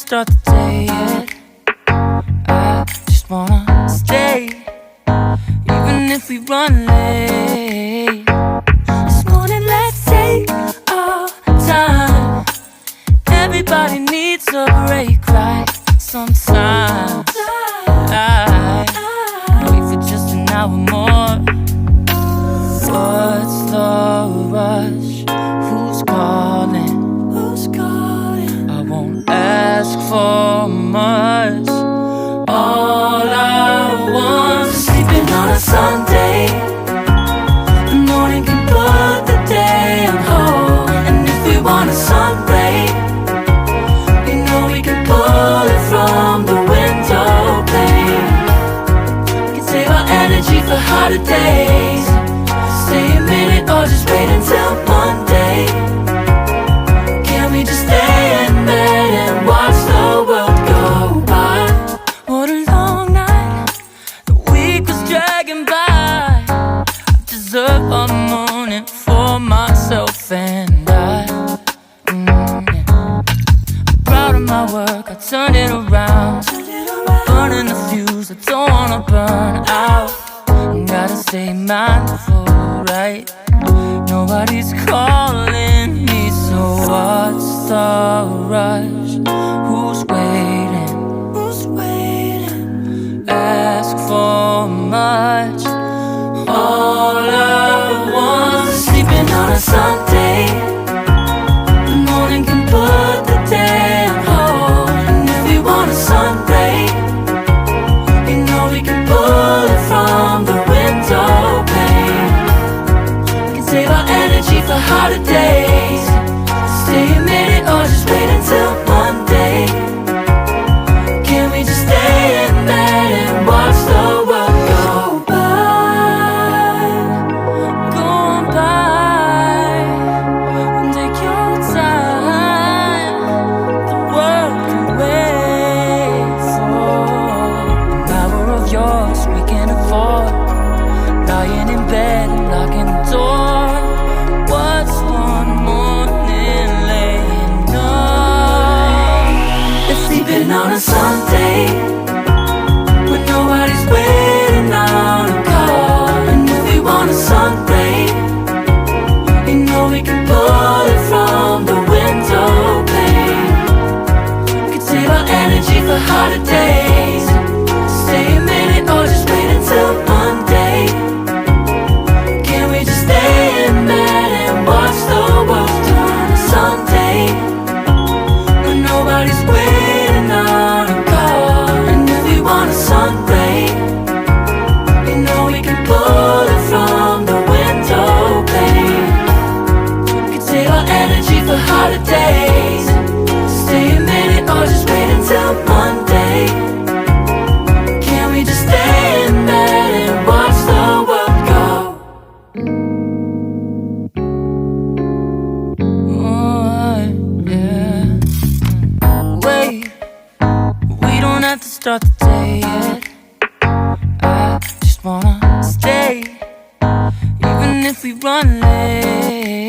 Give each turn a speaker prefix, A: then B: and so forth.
A: start the day yet. I just wanna stay, even if we run late. This morning let's take our time. Everybody needs a break, right? Sometimes I wait for just an hour more. What's the rush? Who's calling? Who's calling? I won't ask for much. All I want is sleeping on a Sunday. The morning can put the day on hold. And if we want a sun ray, you know we can pull it from the window pane. We can save our energy for harder days. Stay a minute or just wait until Monday. Can we just stay in bed and watch the world go by? What a long night, the week was dragging by. I deserve a morning for myself and I. I'm proud of my work, I turned it around. I'm burning the fuse, I don't wanna burn out. Gotta stay mindful, right? Nobody's calling me, so what's the rush? Who's waiting? Who's waiting? Ask for much. All I want is sleeping on a Sunday. The morning can put the day on hold. And if we want a sun ray, you know we can pull it from the window pane. We can save our energy for harder days. Stay a minute or just wait until Monday. Can we just stay in bed and watch the world go by? Go on by and take your time. The world can wait for an hour of yours we can afford. Lying in bed and locking the door. What's one morning laying up? It's sleeping on a Sunday when nobody's waiting on a call. And if we want a sun ray, you know we can pull it from the window pane. We can save our energy for harder days. Stay a minute or just wait until Monday. Can we just stay in bed and watch the world turn to Sunday when nobody's waiting on a call? And if we want a sun ray, you know we can pull it from the window pane. We can save our energy for harder days. Stay a minute or just wait until Monday. Can we just stay in bed and watch the world go? Oh, yeah. Wait, we don't have to start the day yet. I just wanna stay, even if we run late.